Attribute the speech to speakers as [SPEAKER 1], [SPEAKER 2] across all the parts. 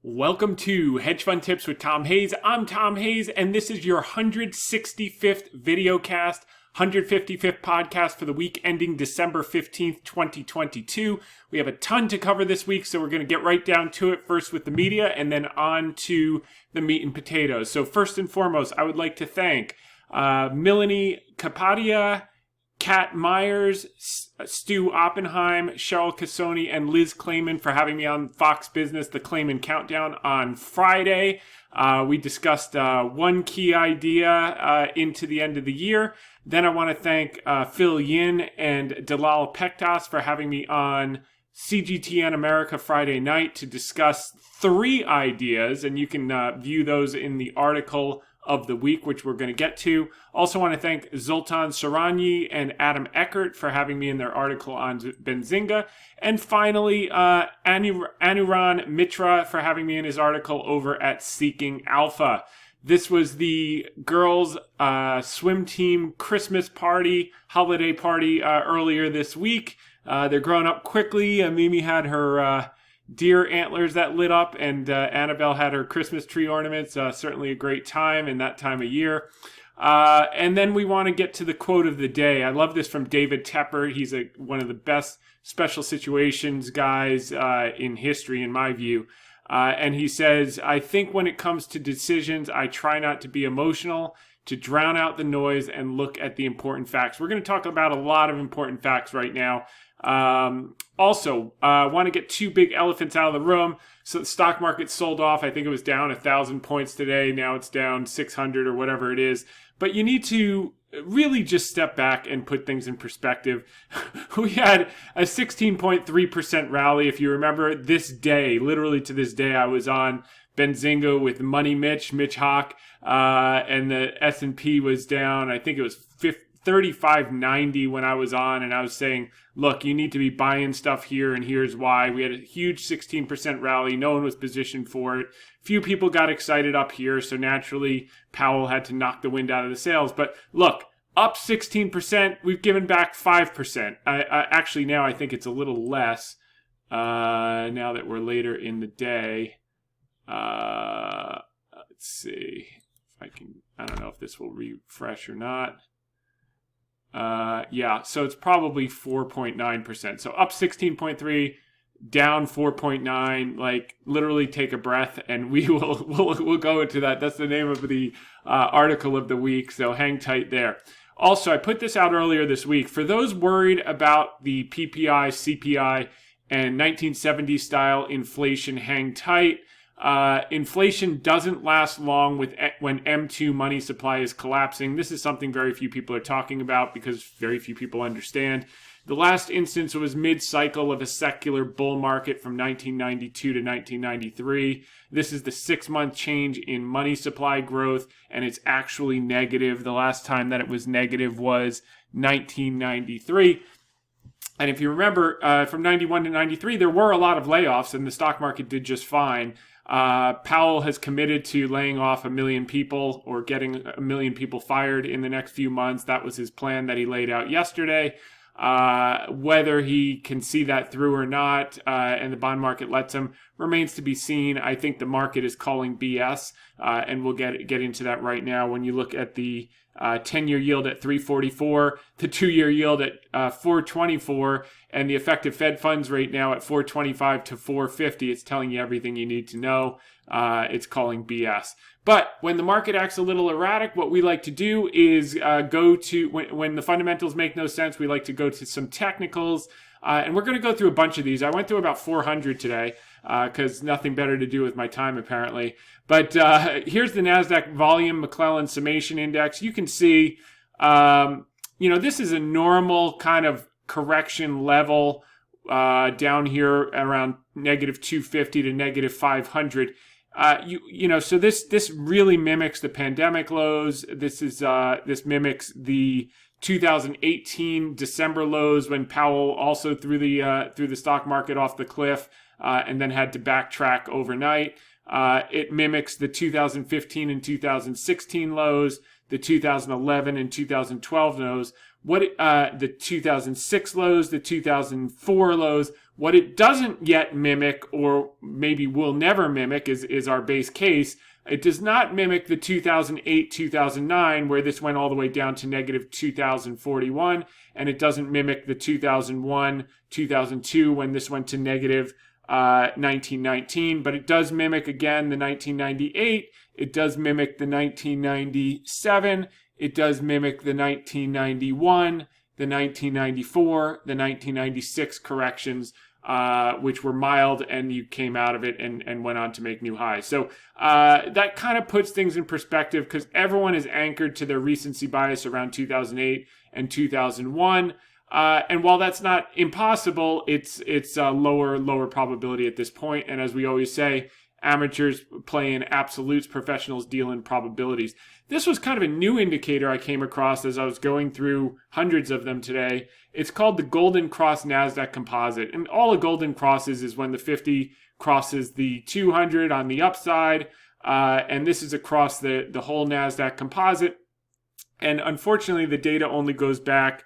[SPEAKER 1] Welcome to Hedge Fund Tips with Tom Hayes. I'm Tom Hayes, and this is your 165th VideoCast, 155th podcast for the week ending December 15th, 2022. We have a ton to cover this week, so we're going to get right down to it, first with the media, and then on to the meat and potatoes. So first and foremost, I would like to thank Melanie Kapadia, Kat Myers, Stu Oppenheim, Cheryl Cassoni, and Liz Clayman for having me on Fox Business, the Clayman Countdown on Friday. We discussed one key idea into the end of the year. Then I want to thank Phil Yin and Dalal Pektas for having me on CGTN America Friday night to discuss three ideas, and you can view those in the article of the week, which we're going to get to. Also want to thank Zoltan Saranyi and Adam Eckert for having me in their article on Benzinga. And finally, Anuran Mitra for having me in his article over at Seeking Alpha. This was the girls' swim team Christmas party, holiday party earlier this week. They're growing up quickly. Mimi had her deer antlers that lit up, and Annabelle had her Christmas tree ornaments. Certainly a great time in that time of year. And then we want to get to the quote of the day. I love this from David Tepper. He's one of the best special situations guys in history, in my view. And he says, "I think when it comes to decisions, I try not to be emotional, to drown out the noise and look at the important facts." We're going to talk about a lot of important facts right now. Also, want to get two big elephants out of the room. So the stock market sold off. I think it was down 1,000 points today. Now it's down 600 or whatever it is. But you need to really just step back and put things in perspective. We had a 16.3% rally. If you remember this day, literally to this day, I was on Benzinga with Money Mitch Hawk, and the S&P was down. I think it was 35.90 when I was on, and I was saying, look, you need to be buying stuff here, and here's why. We had a huge 16% rally. No one was positioned for it. Few people got excited up here, so naturally Powell had to knock the wind out of the sails. But look, up 16%, we've given back 5%. Actually, now I think it's a little less now that we're later in the day. Let's see if I can, I don't know if this will refresh or not. Yeah, so it's probably 4.9%. So up 16.3, down 4.9. Like, literally take a breath, and we'll go into that. That's the name of the article of the week. So hang tight there. Also, I put this out earlier this week. For those worried about the PPI, CPI, and 1970s style inflation, hang tight. Inflation doesn't last long when M2 money supply is collapsing. This is something very few people are talking about because very few people understand. The last instance was mid-cycle of a secular bull market from 1992 to 1993. This is the 6-month change in money supply growth, and it's actually negative. The last time that it was negative was 1993. And if you remember, from 91 to 93, there were a lot of layoffs, and the stock market did just fine. Powell has committed to laying off 1 million people or getting 1 million people fired in the next few months. That was his plan that he laid out yesterday. Whether he can see that through or not, and the bond market lets him, remains to be seen. I think the market is calling BS, and we'll get into that right now. When you look at the 10-year yield at 3.44, the 2-year yield at 4.24, and the effective Fed funds rate now at 4.25 to 4.50, it's telling you everything you need to know. It's calling BS. But when the market acts a little erratic, what we like to do is go to, when the fundamentals make no sense, we like to go to some technicals. And we're going to go through a bunch of these. I went through about 400 today because nothing better to do with my time, apparently. But here's the NASDAQ Volume McClellan Summation Index. You can see, this is a normal kind of correction level down here around negative 250 to negative 500. So this really mimics the pandemic lows. This mimics the 2018 December lows when Powell also threw the stock market off the cliff and then had to backtrack overnight. It mimics the 2015 and 2016 lows, the 2011 and 2012 lows. The 2006 lows, the 2004 lows. What it doesn't yet mimic, or maybe will never mimic, is our base case. It does not mimic the 2008-2009, where this went all the way down to negative 2,041, and it doesn't mimic the 2001-2002, when this went to negative 1919, but it does mimic, again, the 1998. It does mimic the 1997. It does mimic the 1991, the 1994, the 1996 corrections, which were mild, and you came out of it and went on to make new highs. So that kind of puts things in perspective, because everyone is anchored to their recency bias around 2008 and 2001. And while that's not impossible, it's lower probability at this point. And as we always say, amateurs play in absolutes, professionals deal in probabilities. This was kind of a new indicator I came across as I was going through hundreds of them today. It's called the Golden Cross NASDAQ Composite. And all a Golden Cross is when the 50 crosses the 200 on the upside. And this is across the whole NASDAQ Composite. And unfortunately, the data only goes back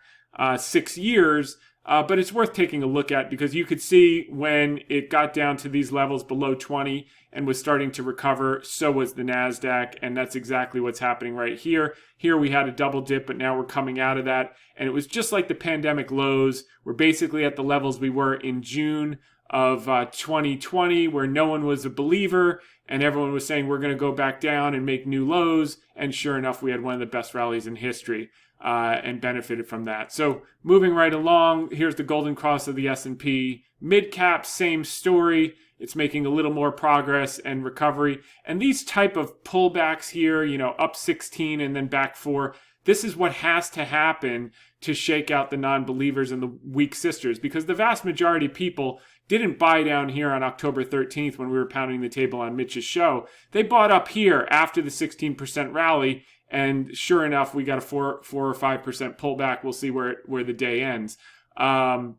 [SPEAKER 1] 6 years. But it's worth taking a look at, because you could see when it got down to these levels below 20 and was starting to recover, so was the NASDAQ, and that's exactly what's happening right here. Here we had a double dip, but now we're coming out of that, and it was just like the pandemic lows. We're basically at the levels we were in June of 2020, where no one was a believer, and everyone was saying we're going to go back down and make new lows, and sure enough, we had one of the best rallies in history. And benefited from that. So moving right along, here's the golden cross of the S&P. Mid-cap, same story. It's making a little more progress and recovery. And these type of pullbacks here, up 16 and then back 4, this is what has to happen to shake out the non-believers and the weak sisters, because the vast majority of people didn't buy down here on October 13th when we were pounding the table on Mitch's show. They bought up here after the 16% rally. And sure enough, we got a 4 or 5% pullback. We'll see where the day ends. Same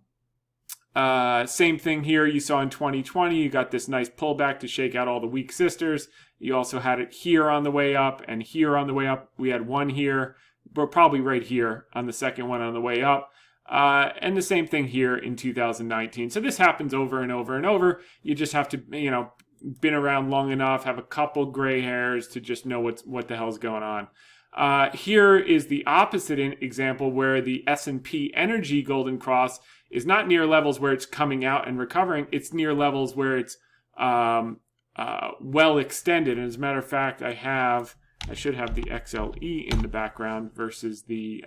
[SPEAKER 1] thing here. You saw in 2020, you got this nice pullback to shake out all the weak sisters. You also had it here on the way up and here on the way up. We had one here, but probably right here on the second one on the way up. And the same thing here in 2019. So this happens over and over and over. You just have to, been around long enough, have a couple gray hairs to just know what the hell's going on. Here is the opposite example, where the S&P Energy Golden Cross is not near levels where it's coming out and recovering. It's near levels where it's well extended. And as a matter of fact, I should have the XLE in the background versus the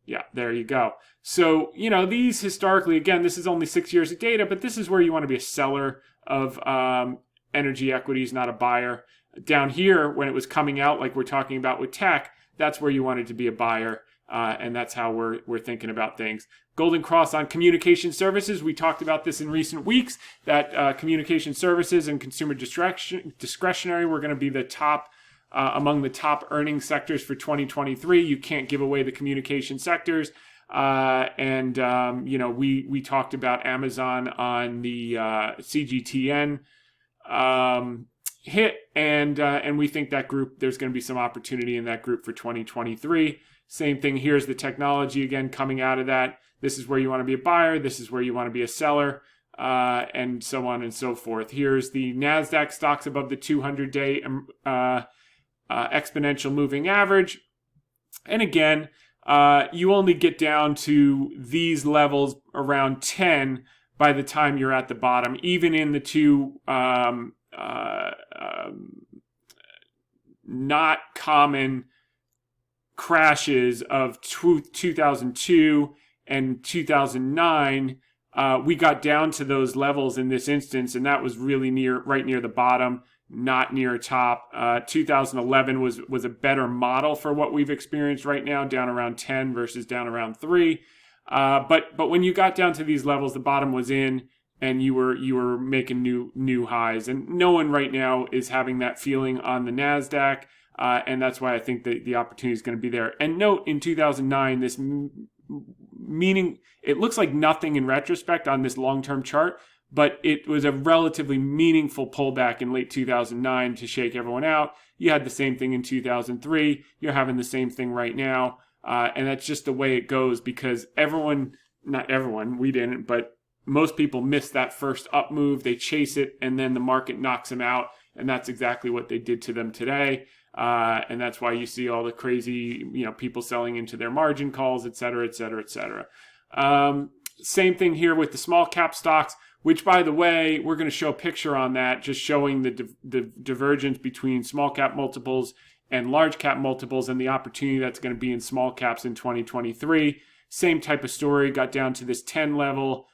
[SPEAKER 1] yeah, there you go. So, these historically, again, this is only 6 years of data, but this is where you want to be a seller of energy equities, not a buyer. Down here, when it was coming out, like we're talking about with tech, that's where you wanted to be a buyer, and that's how we're thinking about things. Golden Cross on communication services. We talked about this in recent weeks, that communication services and consumer discretionary were going to be the top among the top earning sectors for 2023. You can't give away the communication sectors. We talked about Amazon on the CGTN hit, and we think that group, there's going to be some opportunity in that group for 2023. Same thing, here's the technology again coming out of that. This is where you want to be a buyer. This is where you want to be a seller, and so on and so forth. Here's the NASDAQ stocks above the 200-day exponential moving average. And again, you only get down to these levels around 10 by the time you're at the bottom, even in the two not common crashes of 2002 and 2009. We got down to those levels in this instance, and that was really right near the bottom, not near top. 2011 was a better model for what we've experienced right now, down around 10 versus down around 3. But when you got down to these levels, the bottom was in, and you were making new highs. And no one right now is having that feeling on the NASDAQ, and that's why I think that the opportunity is going to be there. And note, in 2009, this meaning, it looks like nothing in retrospect on this long-term chart, but it was a relatively meaningful pullback in late 2009 to shake everyone out. You had the same thing in 2003. You're having the same thing right now. And that's just the way it goes, because not everyone, we didn't, but most people miss that first up move. They chase it, and then the market knocks them out. And that's exactly what they did to them today. And that's why you see all the crazy, people selling into their margin calls, et cetera, et cetera, et cetera. Same thing here with the small cap stocks, which, by the way, we're going to show a picture on that, just showing the divergence between small cap multiples and large cap multiples and the opportunity that's going to be in small caps in 2023. Same type of story, got down to this 10 level,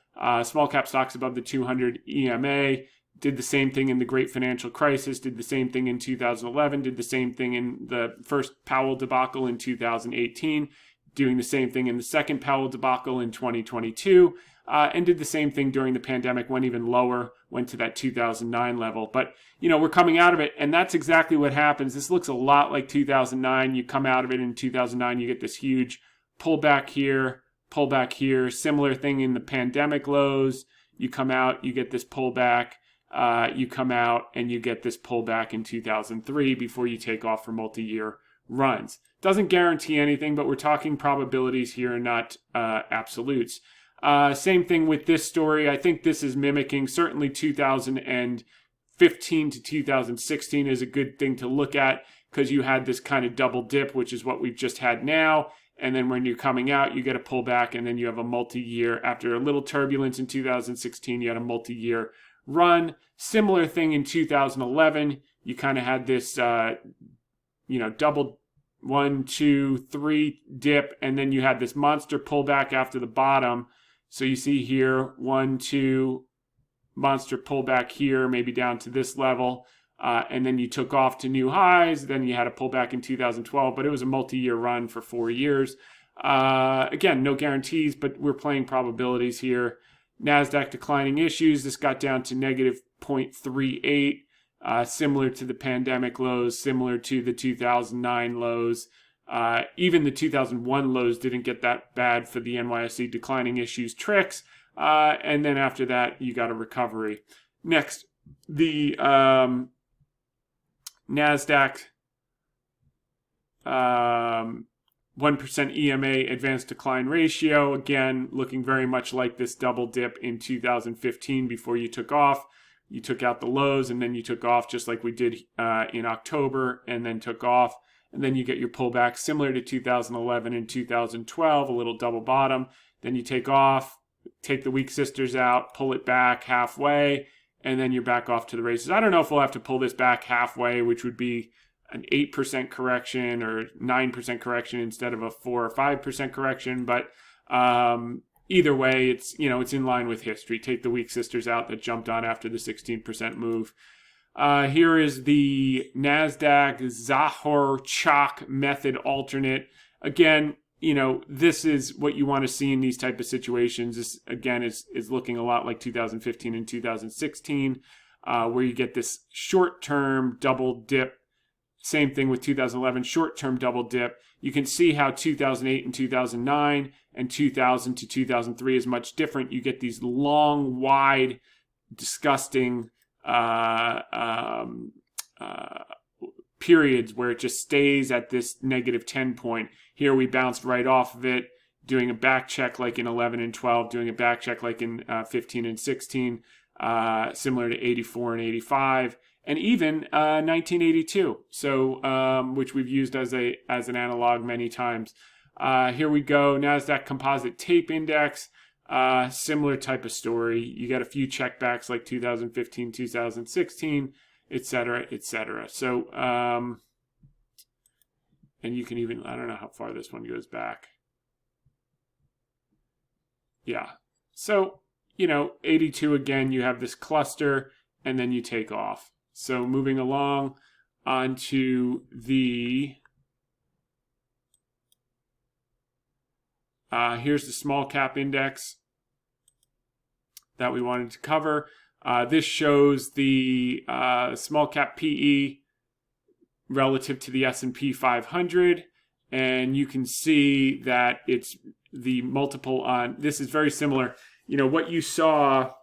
[SPEAKER 1] small cap stocks above the 200 EMA, did the same thing in the great financial crisis, did the same thing in 2011, did the same thing in the first Powell debacle in 2018, doing the same thing in the second Powell debacle in 2022, and did the same thing during the pandemic, went even lower, went to that 2009 level. But, we're coming out of it, and that's exactly what happens. This looks a lot like 2009. You come out of it in 2009, you get this huge pullback here, similar thing in the pandemic lows. You come out, you get this pullback. You come out and you get this pullback in 2003 before you take off for multi-year runs. Doesn't guarantee anything, but we're talking probabilities here and not absolutes. Same thing with this story. I think this is mimicking certainly 2015 to 2016 is a good thing to look at because you had this kind of double dip, which is what we've just had now. And then when you're coming out, you get a pullback, and then you have a multi-year. After a little turbulence in 2016, you had a multi-year run. Similar thing in 2011. You kind of had this, double 1, 2, 3 dip, and then you had this monster pullback after the bottom. So you see here, 1, 2, monster pullback here, maybe down to this level. And then you took off to new highs. Then you had a pullback in 2012, but it was a multi-year run for 4 years. Again, no guarantees, but we're playing probabilities here. NASDAQ declining issues. This got down to negative 0.38, similar to the pandemic lows, similar to the 2009 lows. Even the 2001 lows didn't get that bad for the NYSE declining issues tricks. And then after that, you got a recovery. Next, the NASDAQ 1% EMA advanced decline ratio, again, looking very much like this double dip in 2015 before you took off. You took out the lows and then you took off just like we did in October and then took off. And then you get your pullback similar to 2011 and 2012, a little double bottom. Then you take off, take the weak sisters out, pull it back halfway, and then you're back off to the races. I don't know if we'll have to pull this back halfway, which would be an 8% correction or 9% correction instead of a 4 or 5% correction. But either way, it's in line with history. Take the weak sisters out that jumped on after the 16% move. Here is the NASDAQ Zahor-Chak method alternate. Again, this is what you want to see in these type of situations. This, again, is looking a lot like 2015 and 2016, where you get this short-term double dip. Same thing with 2011, short-term double dip. You can see how 2008 and 2009 and 2000 to 2003 is much different. You get these long, wide, disgusting periods where it just stays at this negative 10 point. Here we bounced right off of it, doing a back check like in 11 and 12, doing a back check like in 15 and 16, similar to 84 and 85. And even 1982, so which we've used as an analog many times. Here we go, NASDAQ Composite Tape Index, similar type of story. You got a few checkbacks like 2015, 2016, et cetera, et cetera. So, and you can even, I don't know how far this one goes back. Yeah, so, 82 again, you have this cluster, and then you take off. So moving along onto the, here's the small cap index that we wanted to cover. This shows the small cap PE relative to the S&P 500. And you can see that it's the multiple on, this is very similar. What you saw,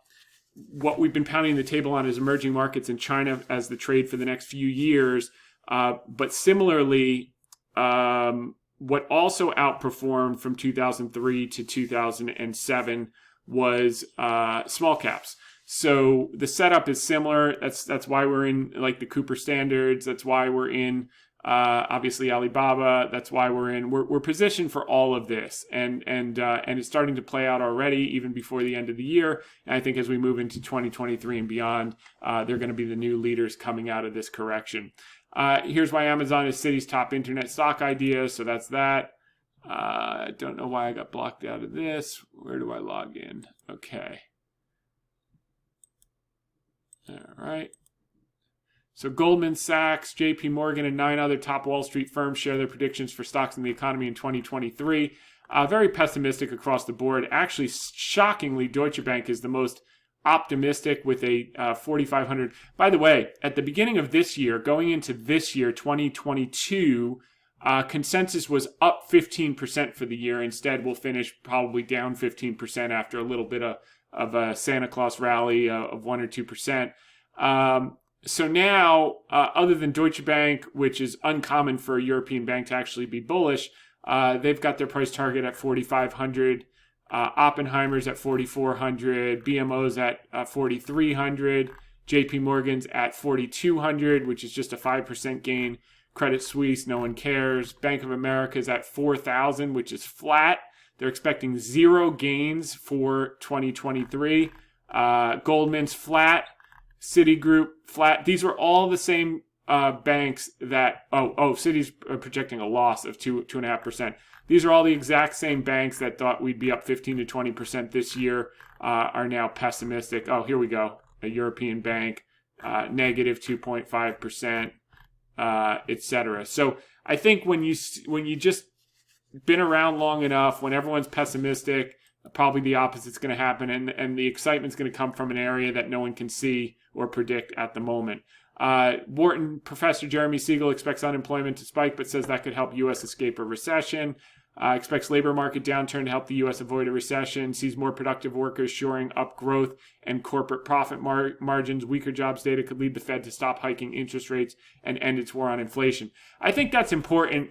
[SPEAKER 1] what we've been pounding the table on is emerging markets in China as the trade for the next few years. But similarly, what also outperformed from 2003 to 2007 was small caps. So the setup is similar. That's why we're in like the Cooper standards. That's why we're in obviously Alibaba. That's why we're positioned for all of this, and it's starting to play out already, even before the end of the year. And I think as we move into 2023 and beyond, they're going to be the new leaders coming out of this correction. Here's why Amazon is Citi's top internet stock idea. So that's that. I don't know why I got blocked out of this. Where do I log in? Okay. All right. So Goldman Sachs, JP Morgan, and 9 other top Wall Street firms share their predictions for stocks in the economy in 2023. Very pessimistic across the board. Actually, shockingly, Deutsche Bank is the most optimistic with a 4,500. By the way, at the beginning of this year, going into this year, 2022, consensus was up 15% for the year. Instead, we'll finish probably down 15% after a little bit of a Santa Claus rally of 1 or 2%. So now, other than Deutsche Bank, which is uncommon for a European bank to actually be bullish, they've got their price target at 4,500. Oppenheimer's at 4,400. BMO's at 4,300. JP Morgan's at 4,200, which is just a 5% gain. Credit Suisse, no one cares. Bank of America's at 4,000, which is flat. They're expecting 0 gains for 2023. Goldman's flat. Citigroup flat. These were all the same banks that Citi's projecting a loss of 2.5%. These are all the exact same banks that thought we'd be up 15 to 20% this year, are now pessimistic. Oh, here we go. A European bank, negative 2.5%, etc. So I think when you just been around long enough, when everyone's pessimistic, probably the opposite's going to happen, and the excitement's going to come from an area that no one can see or predict at the moment. Wharton professor Jeremy Siegel expects unemployment to spike, but says that could help U.S. escape a recession. Expects labor market downturn to help the U.S. avoid a recession. Sees more productive workers shoring up growth and corporate profit margins. Weaker jobs data could lead the Fed to stop hiking interest rates and end its war on inflation. I think that's important.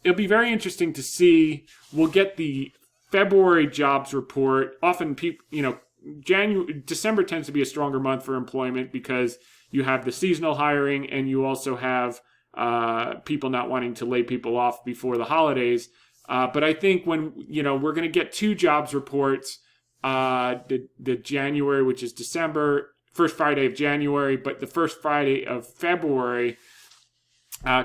[SPEAKER 1] It'll be very interesting to see. We'll get the February jobs report. Often, December tends to be a stronger month for employment because you have the seasonal hiring and you also have people not wanting to lay people off before the holidays. But I think when, we're going to get 2 jobs reports, the January, which is December, first Friday of January, but the first Friday of February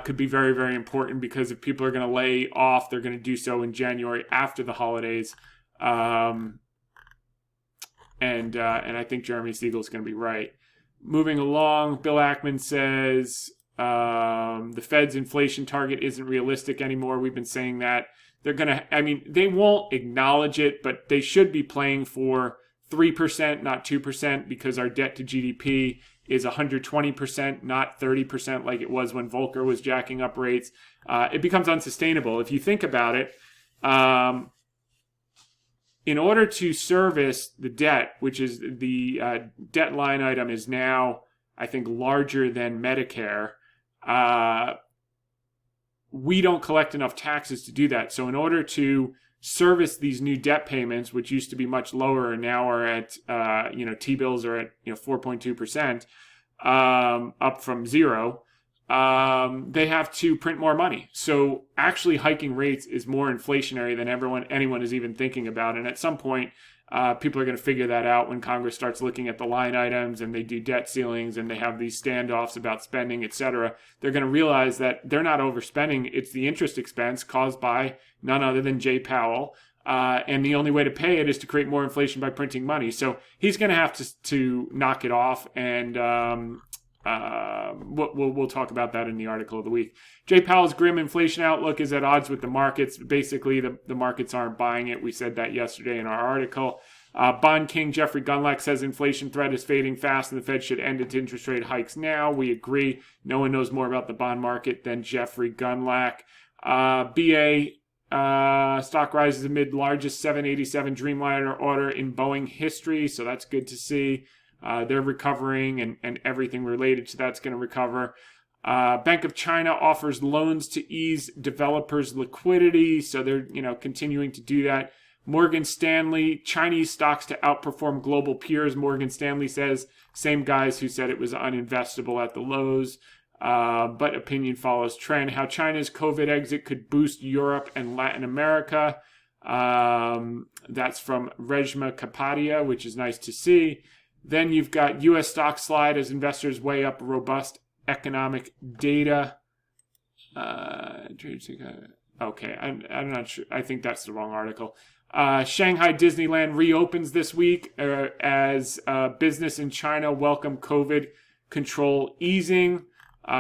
[SPEAKER 1] could be very, very important because if people are going to lay off, they're going to do so in January after the holidays. And I think Jeremy Siegel is going to be right. Moving along, Bill Ackman says the Fed's inflation target isn't realistic anymore. We've been saying that. They won't acknowledge it, but they should be playing for 3%, not 2%, because our debt to GDP is 120%, not 30% like it was when Volcker was jacking up rates. It becomes unsustainable. If you think about it, in order to service the debt, which is the debt line item is now, I think, larger than Medicare, we don't collect enough taxes to do that. So in order to service these new debt payments, which used to be much lower and now are at, T-bills are at 4.2%, up from 0, they have to print more money. So actually hiking rates is more inflationary than anyone is even thinking about. And at some point, people are going to figure that out when Congress starts looking at the line items and they do debt ceilings and they have these standoffs about spending, etc. They're going to realize that they're not overspending. It's the interest expense caused by none other than Jay Powell. And the only way to pay it is to create more inflation by printing money. So he's going to have to knock it off. And we'll talk about that in the article of the week. Jay Powell's grim inflation outlook is at odds with the markets. Basically, the markets aren't buying it. We said that yesterday in our article. Bond king Jeffrey Gundlach says inflation threat is fading fast and the Fed should end its interest rate hikes now. We agree. No one knows more about the bond market than Jeffrey Gundlach. BA stock rises amid largest 787 Dreamliner order in Boeing history, so that's good to see. They're recovering and everything related to that's going to recover. Bank of China offers loans to ease developers' liquidity, so they're continuing to do that. Morgan Stanley, Chinese stocks to outperform global peers. Morgan Stanley says, same guys who said it was uninvestable at the lows. But opinion follows trend. How China's COVID exit could boost Europe and Latin America. That's from Rejma Kapadia, which is nice to see. Then you've got U.S. stock slide as investors weigh up robust economic data. Okay, I'm not sure. I think that's the wrong article. Shanghai Disneyland reopens this week as business in China welcome COVID control easing.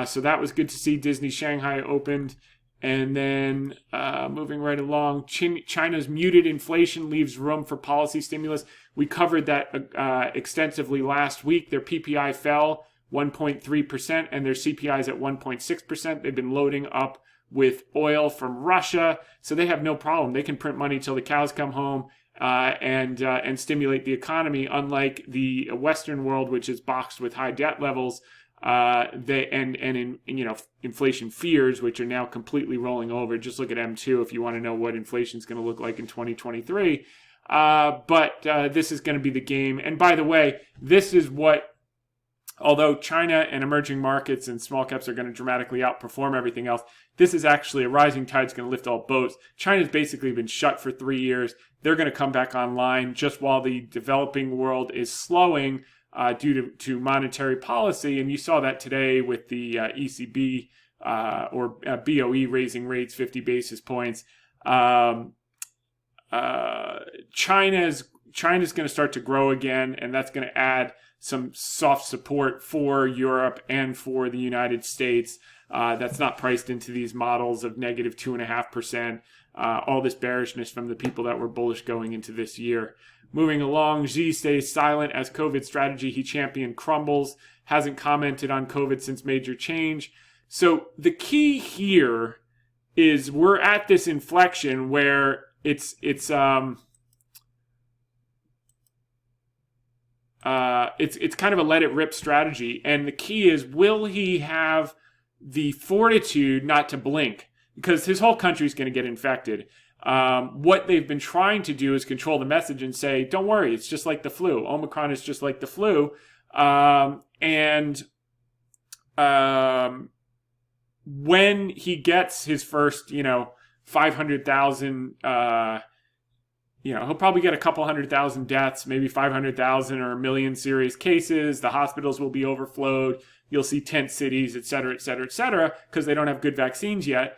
[SPEAKER 1] So that was good to see. Disney Shanghai opened. And then moving right along, China's muted inflation leaves room for policy stimulus. We covered that extensively last week. Their PPI fell 1.3% and their CPI is at 1.6%. They've been loading up with oil from Russia, so they have no problem. They can print money till the cows come home and stimulate the economy. Unlike the Western world, which is boxed with high debt levels, inflation fears, which are now completely rolling over. Just look at M2 if you want to know what inflation is going to look like in 2023. But this is going to be the game. And by the way, this is what. Although China and emerging markets and small caps are going to dramatically outperform everything else, this is actually a rising tide is going to lift all boats. China's basically been shut for 3 years. They're going to come back online just while the developing world is slowing due to monetary policy. And you saw that today with the ECB or BOE raising rates 50 basis points. China's going to start to grow again, and that's going to add some soft support for Europe and for the United States. That's not priced into these models of negative 2.5%. All this bearishness from the people that were bullish going into this year. Moving along, Xi stays silent as COVID strategy he championed crumbles. Hasn't commented on COVID since major change. So the key here is we're at this inflection where it's kind of a let it rip strategy. And the key is, will he have the fortitude not to blink? Because his whole country is going to get infected. What they've been trying to do is control the message and say, don't worry, it's just like the flu. Omicron is just like the flu. When he gets his first, 500,000, he'll probably get a couple 100,000 deaths, maybe 500,000 or 1 million serious cases. The hospitals will be overflowed. You'll see tent cities, et cetera, et cetera, et cetera, because they don't have good vaccines yet.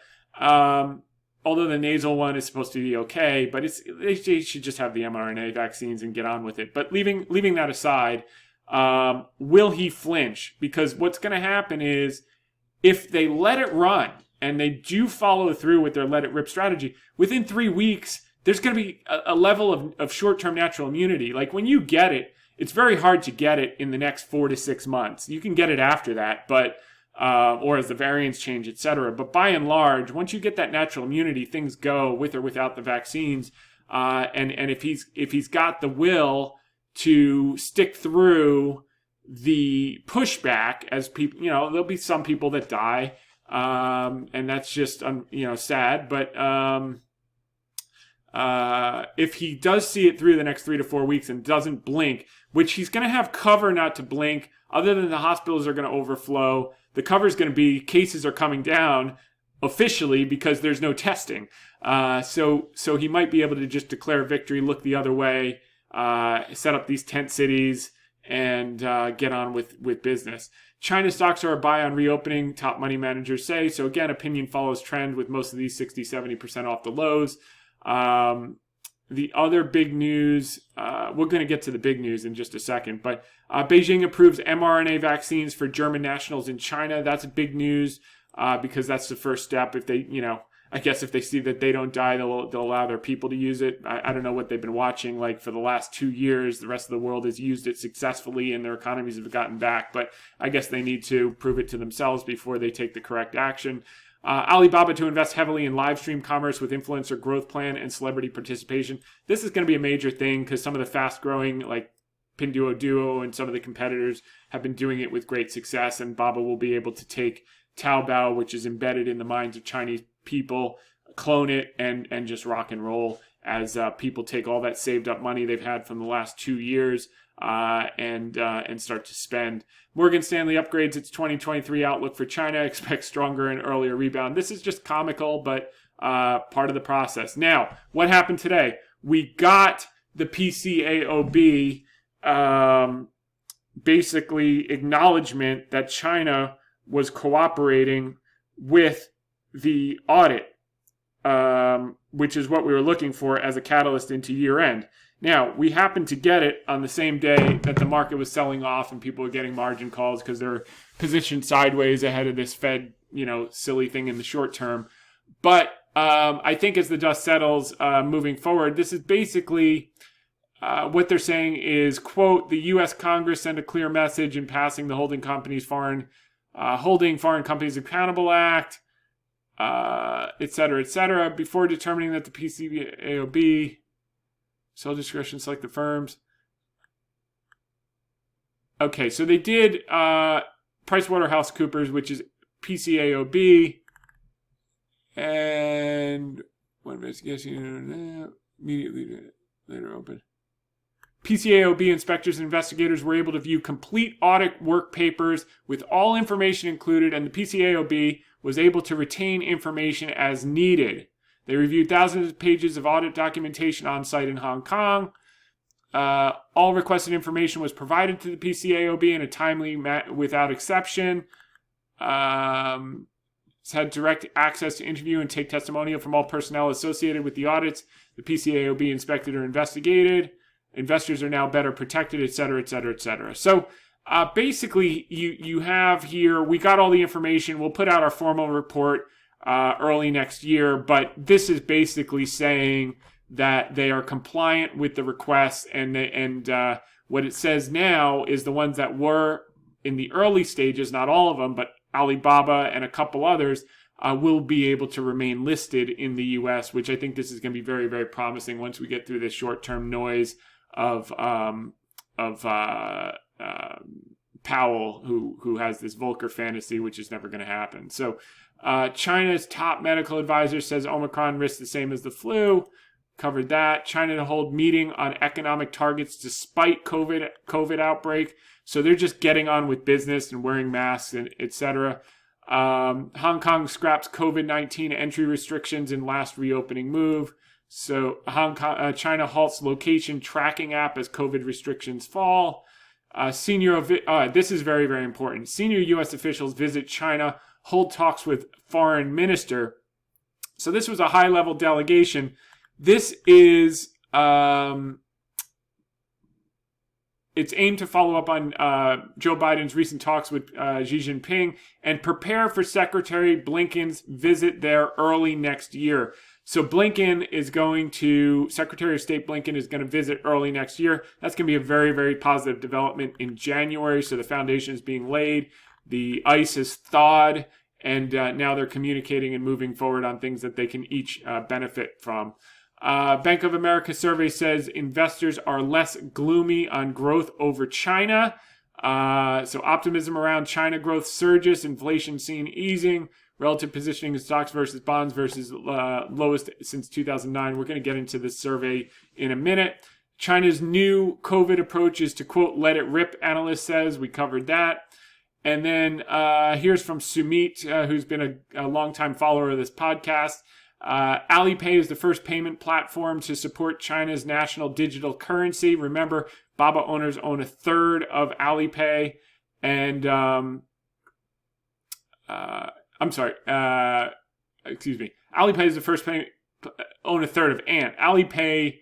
[SPEAKER 1] Although the nasal one is supposed to be okay, but they should just have the mRNA vaccines and get on with it. But leaving that aside, will he flinch? Because what's going to happen is, if they let it run and they do follow through with their let it rip strategy, within 3 weeks, there's going to be a level of short-term natural immunity. Like when you get it, it's very hard to get it in the next 4 to 6 months. You can get it after that, but or as the variants change, etc. But by and large, once you get that natural immunity, things go with or without the vaccines. And if he's got the will to stick through the pushback, as people, there'll be some people that die, and that's just sad. But if he does see it through the next 3 to 4 weeks and doesn't blink, which he's going to have cover not to blink, other than the hospitals are going to overflow, the cover is going to be cases are coming down officially because there's no testing. So he might be able to just declare victory, look the other way, set up these tent cities, and get on with business. China stocks are a buy on reopening, top money managers say. So again, opinion follows trend with most of these 60-70% off the lows. The other big news, we're going to get to the big news in just a second, but Beijing approves mRNA vaccines for German nationals in China. That's big news because that's the first step. If they, I guess if they see that they don't die, they'll allow their people to use it. I don't know what they've been watching. Like for the last 2 years, the rest of the world has used it successfully and their economies have gotten back. But I guess they need to prove it to themselves before they take the correct action. Alibaba to invest heavily in live stream commerce with influencer growth plan and celebrity participation. This is going to be a major thing because some of the fast growing like Pinduoduo and some of the competitors have been doing it with great success, and Baba will be able to take Taobao, which is embedded in the minds of Chinese people, clone it and just rock and roll. as people take all that saved up money they've had from the last 2 years and start to spend. Morgan Stanley upgrades its 2023 outlook for China, expects stronger and earlier rebound. This is just comical, but part of the process. Now, what happened today? We got the PCAOB basically acknowledgement that China was cooperating with the audit, which is what we were looking for as a catalyst into year end. Now, we happened to get it on the same day that the market was selling off and people were getting margin calls because they're positioned sideways ahead of this Fed, silly thing in the short term. But I think as the dust settles moving forward, this is basically what they're saying is, quote, the U.S. Congress sent a clear message in passing the Holding Foreign Companies Accountable Act, et cetera, before determining that the PCAOB sole discretion select the firms. Okay, so they did PricewaterhouseCoopers, which is PCAOB, and one investigation immediately later open. PCAOB inspectors and investigators were able to view complete audit work papers with all information included, and the PCAOB was able to retain information as needed. They reviewed thousands of pages of audit documentation on site in Hong Kong. All requested information was provided to the PCAOB in a timely without exception. It's had direct access to interview and take testimonial from all personnel associated with the audits the PCAOB inspected or investigated. Investors are now better protected, et cetera, et cetera, et cetera. So basically, you have here, we got all the information. We'll put out our formal report early next year, but this is basically saying that they are compliant with the requests, and what it says now is the ones that were in the early stages, not all of them, but Alibaba and a couple others, will be able to remain listed in the U.S., which I think this is going to be very, very promising once we get through this short-term noise of Powell, who has this Volcker fantasy, which is never going to happen. So China's top medical advisor says Omicron risks the same as the flu. Covered that. China to hold meeting on economic targets despite COVID outbreak. So they're just getting on with business and wearing masks and etc. Hong Kong scraps COVID-19 entry restrictions in last reopening move. So China halts location tracking app as COVID restrictions fall. This is very, very important. Senior U.S. officials visit China, hold talks with foreign minister. So this was a high-level delegation. This is it's aimed to follow up on Joe Biden's recent talks with Xi Jinping and prepare for Secretary Blinken's visit there early next year. So Secretary of State Blinken is going to visit early next year. That's going to be a very, very positive development in January. So the foundation is being laid. The ice has thawed, and now they're communicating and moving forward on things that they can each benefit from. Bank of America survey says investors are less gloomy on growth over China. So optimism around China growth surges, inflation seen easing, relative positioning of stocks versus bonds versus lowest since 2009. We're going to get into this survey in a minute. China's new COVID approach is to, quote, let it rip, analyst says. We covered that. And then here's from Sumit, who's been a longtime follower of this podcast. Alipay is the first payment platform to support China's national digital currency. Remember, Baba owners own a third of Alipay, and Alipay is the first payment own a third of Ant. Alipay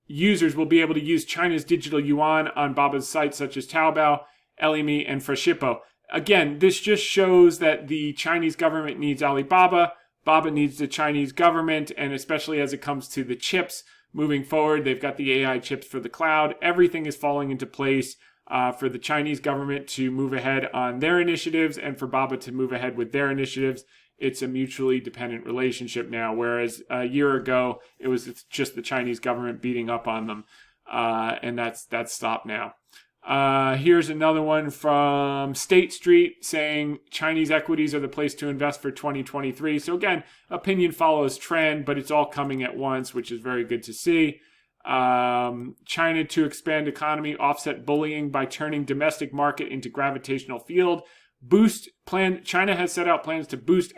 [SPEAKER 1] users will be able to use China's digital yuan on Baba's sites such as Taobao, Elimi, and Freshippo. Again, this just shows that the Chinese government needs Alibaba. Baba needs the Chinese government, and especially as it comes to the chips moving forward, they've got the AI chips for the cloud. Everything is falling into place for the Chinese government to move ahead on their initiatives and for Baba to move ahead with their initiatives. It's a mutually dependent relationship now, whereas a year ago, it's just the Chinese government beating up on them, and that's stopped now. Here's another one from State Street saying Chinese equities are the place to invest for 2023. So again, opinion follows trend, but it's all coming at once, which is very good to see. China to expand economy, offset bullying by turning domestic market into gravitational field. China has set out plans to boost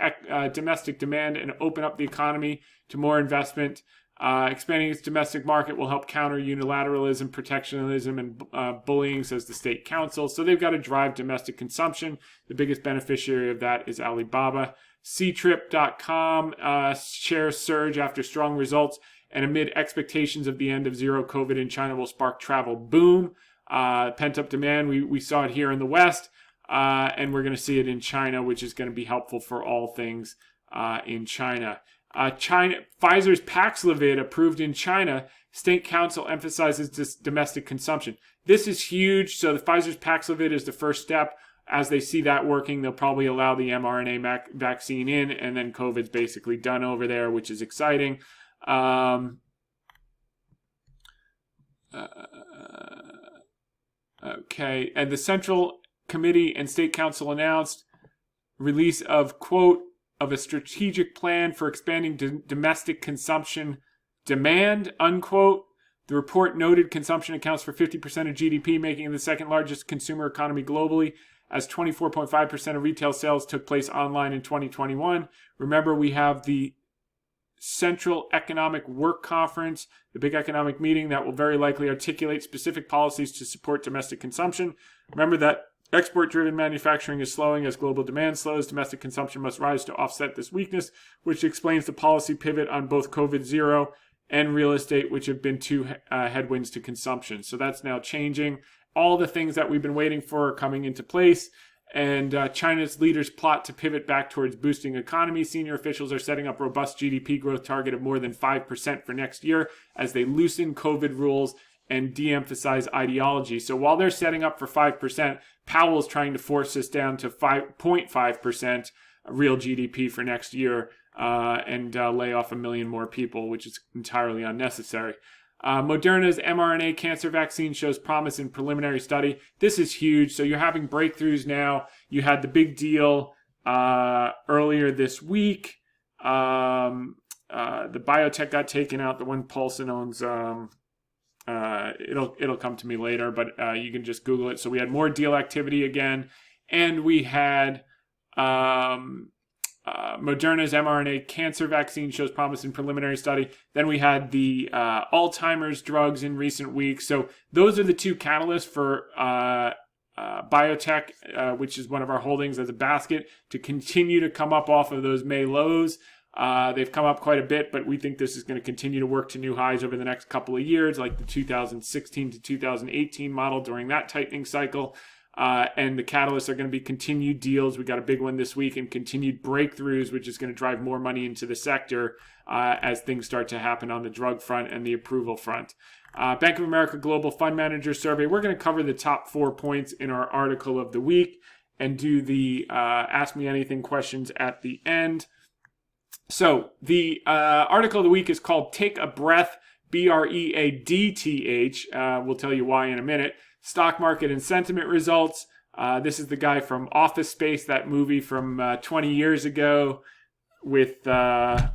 [SPEAKER 1] domestic demand and open up the economy to more investment. Expanding its domestic market will help counter unilateralism, protectionism, and bullying, says the State Council. So they've got to drive domestic consumption. The biggest beneficiary of that is Alibaba. Ctrip.com shares surge after strong results, and amid expectations of the end of zero COVID in China will spark travel boom. Pent-up demand, we saw it here in the West, and we're going to see it in China, which is going to be helpful for all things in China. Pfizer's Paxlovid approved in China. State Council emphasizes this domestic consumption. This is huge. So the Pfizer's Paxlovid is the first step. As they see that working, they'll probably allow the mRNA vaccine in, and then COVID's basically done over there, which is exciting. Okay, and the Central Committee and State Council announced release of, quote, of a strategic plan for expanding domestic consumption demand, unquote. The report noted consumption accounts for 50% of GDP, making it the second largest consumer economy globally, as 24.5% of retail sales took place online in 2021. Remember, we have the Central Economic Work Conference, the big economic meeting that will very likely articulate specific policies to support domestic consumption. Remember that export-driven manufacturing is slowing as global demand slows. Domestic consumption must rise to offset this weakness, which explains the policy pivot on both COVID zero and real estate, which have been two headwinds to consumption. So that's now changing. All the things that we've been waiting for are coming into place. And China's leaders plot to pivot back towards boosting economy. Senior officials are setting up robust GDP growth target of more than 5% for next year as they loosen COVID rules and de-emphasize ideology. So while they're setting up for 5%, Powell's trying to force us down to 5.5% real GDP for next year and lay off 1 million more people, which is entirely unnecessary. Moderna's mRNA cancer vaccine shows promise in preliminary study. This is huge. So you're having breakthroughs now. You had the big deal earlier this week. The biotech got taken out. The one Paulson owns. It'll come to me later, but you can just Google it. So we had more deal activity again, and we had Moderna's mRNA cancer vaccine shows promise in preliminary study. Then we had the Alzheimer's drugs in recent weeks. So those are the two catalysts for biotech, which is one of our holdings as a basket, to continue to come up off of those May lows. They've come up quite a bit, but we think this is going to continue to work to new highs over the next couple of years, like the 2016 to 2018 model during that tightening cycle. And the catalysts are going to be continued deals. We got a big one this week, and continued breakthroughs, which is going to drive more money into the sector as things start to happen on the drug front and the approval front. Bank of America Global Fund Manager Survey. We're going to cover the top 4 points in our article of the week and do the Ask Me Anything questions at the end. So the article of the week is called Take a Breath, BREADTH. We'll tell you why in a minute. Stock market and sentiment results. This is the guy from Office Space, that movie from 20 years ago with the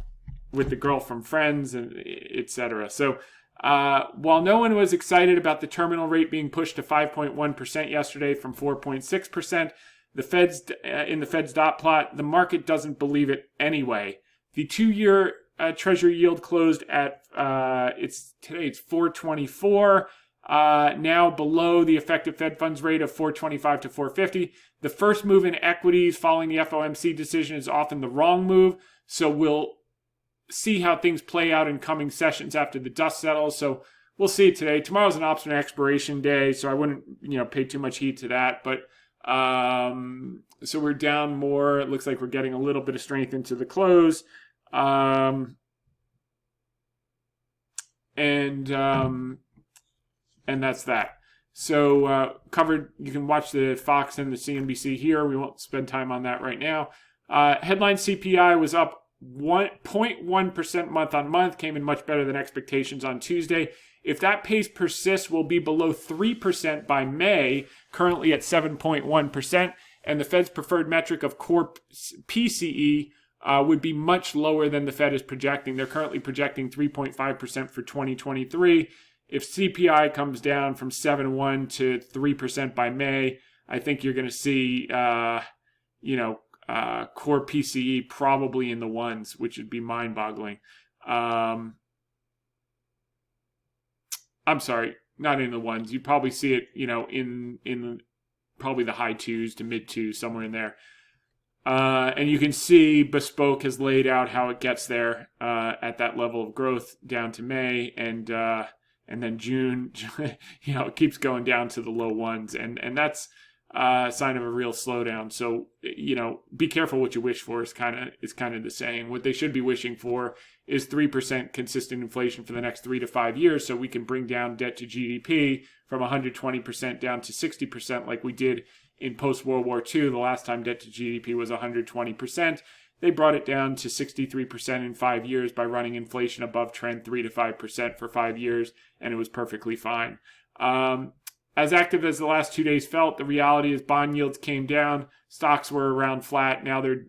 [SPEAKER 1] girl from Friends, and etc. So while no one was excited about the terminal rate being pushed to 5.1% yesterday from 4.6%, the Fed's in the Fed's dot plot, the market doesn't believe it anyway. The 2-year Treasury yield closed at it's 4.24. Now below the effective Fed funds rate of 4.25 to 4.50. The first move in equities following the FOMC decision is often the wrong move. So we'll see how things play out in coming sessions after the dust settles. So we'll see it today. Tomorrow's an option expiration day, so I wouldn't pay too much heed to that. But so we're down more. It looks like we're getting a little bit of strength into the close. And that's that. So covered, you can watch the Fox and the CNBC here. We won't spend time on that right now. Headline CPI was up 0.1% month on month, came in much better than expectations on Tuesday. If that pace persists, we'll be below 3% by May, currently at 7.1%. And the Fed's preferred metric of core PCE would be much lower than the Fed is projecting. They're currently projecting 3.5% for 2023. If CPI comes down from 7.1 to 3% by May, I think you're going to see, core PCE probably in the ones, which would be mind-boggling. I'm sorry, not in the ones. You'd probably see it, in probably the high twos to mid twos, somewhere in there. And you can see Bespoke has laid out how it gets there at that level of growth down to May, and then June, it keeps going down to the low ones, and that's a sign of a real slowdown. So, be careful what you wish for is kind of the saying. What they should be wishing for is 3% consistent inflation for the next 3 to 5 years, so we can bring down debt to GDP from 120% down to 60% like we did in post-World War II. The last time debt to GDP was 120%. They brought it down to 63% in 5 years by running inflation above trend 3 to 5% for 5 years, and it was perfectly fine. As active as the last 2 days felt, the reality is bond yields came down. Stocks were around flat. Now they're,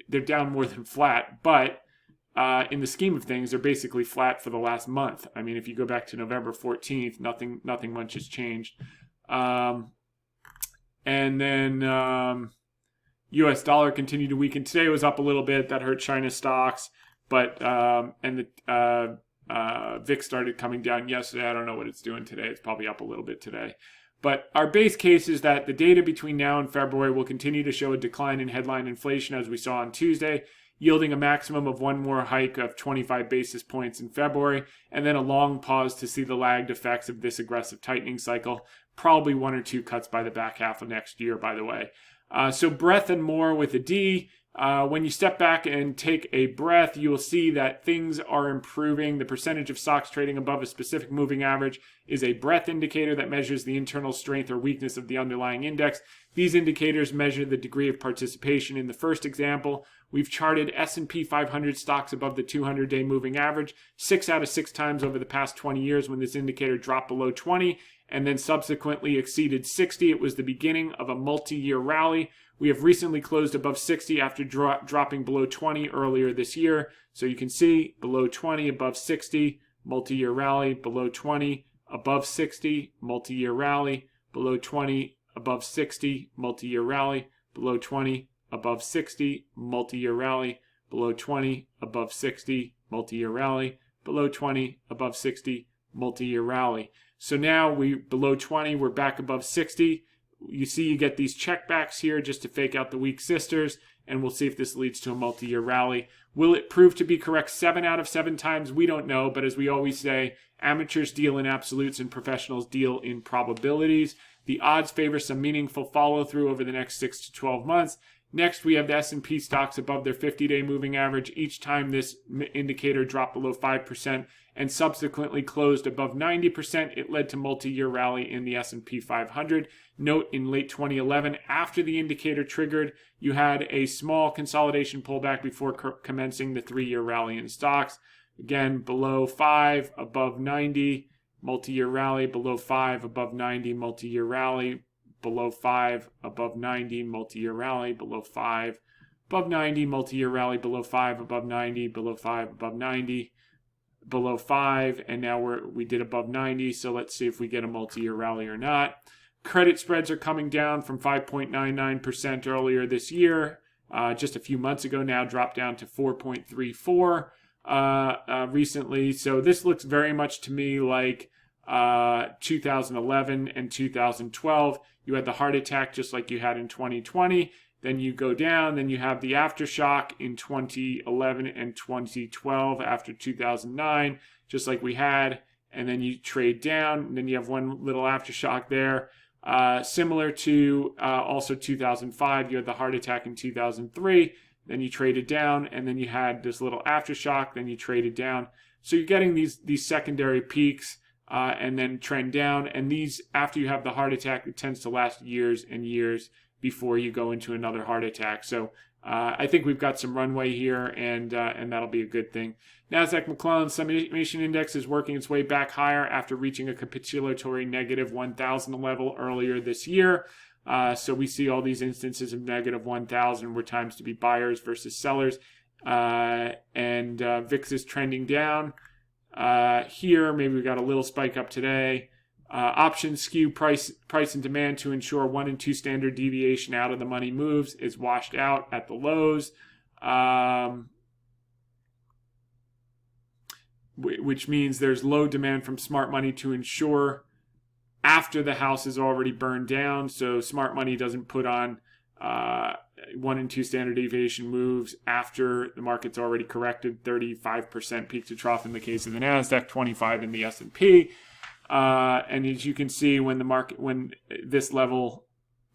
[SPEAKER 1] they're down more than flat, but in the scheme of things, they're basically flat for the last month. I mean, if you go back to November 14th, nothing much has changed. And then U.S. dollar continued to weaken. Today it was up a little bit. That hurt China stocks, but the VIX started coming down yesterday. I don't know what it's doing today. It's probably up a little bit today. But our base case is that the data between now and February will continue to show a decline in headline inflation as we saw on Tuesday, yielding a maximum of one more hike of 25 basis points in February, and then a long pause to see the lagged effects of this aggressive tightening cycle. Probably 1 or 2 cuts by the back half of next year, by the way. So breadth and more with a D. When you step back and take a breath, you will see that things are improving. The percentage of stocks trading above a specific moving average is a breadth indicator that measures the internal strength or weakness of the underlying index. These indicators measure the degree of participation. In the first example, we've charted S&P 500 stocks above the 200-day moving average 6 out of 6 times over the past 20 years when this indicator dropped below 20 and then subsequently exceeded 60. It was the beginning of a multi-year rally. We have recently closed above 60 after dropping below 20 earlier this year. So you can see below 20, above 60, multi-year rally, below 20, above 60, multi-year rally, below 20, above 60, multi-year rally, below 20, above 60, multi-year rally, below 20, above 60, multi-year rally, below 20, above 60, multi-year rally. So now below 20, we're back above 60. You see you get these checkbacks here just to fake out the weak sisters, and we'll see if this leads to a multi-year rally. Will it prove to be correct 7 out of 7 times? We don't know, but as we always say, amateurs deal in absolutes and professionals deal in probabilities. The odds favor some meaningful follow-through over the next 6 to 12 months. Next, we have the S&P stocks above their 50-day moving average each time this indicator dropped below 5% and subsequently closed above 90%. It led to multi-year rally in the S&P 500. Note, in late 2011, after the indicator triggered, you had a small consolidation pullback before commencing the 3-year rally in stocks. Again, below 5, above 90, multi-year rally, below 5, above 90, multi-year rally, below 5, above 90, multi-year rally, below 5, above 90, multi-year rally, below 5, above 90, below 5, above 90, below 5, and now we did above 90, so let's see if we get a multi-year rally or not. Credit spreads are coming down from 5.99% earlier this year, just a few months ago now, dropped down to 4.34 recently, so this looks very much to me like 2011 and 2012. You had the heart attack just like you had in 2020. Then you go down. Then you have the aftershock in 2011 and 2012 after 2009, just like we had. And then you trade down. And then you have one little aftershock there. Similar to also 2005, you had the heart attack in 2003. Then you traded down. And then you had this little aftershock. Then you traded down. So you're getting these secondary peaks. And then trend down. And these, after you have the heart attack, it tends to last years and years before you go into another heart attack. So I think we've got some runway here, and that'll be a good thing. NASDAQ McClellan Summation Index is working its way back higher after reaching a capitulatory negative 1,000 level earlier this year. So we see all these instances of negative 1,000 where times to be buyers versus sellers. And VIX is trending down. Here, maybe we got a little spike up today. Options skew price and demand to ensure 1 and 2 standard deviation out of the money moves is washed out at the lows, which means there's low demand from smart money to ensure after the house is already burned down. So smart money doesn't put on 1 and 2 standard deviation moves after the market's already corrected 35% peak to trough in the case of the NASDAQ, 25 in the S&P. And as you can see, when this level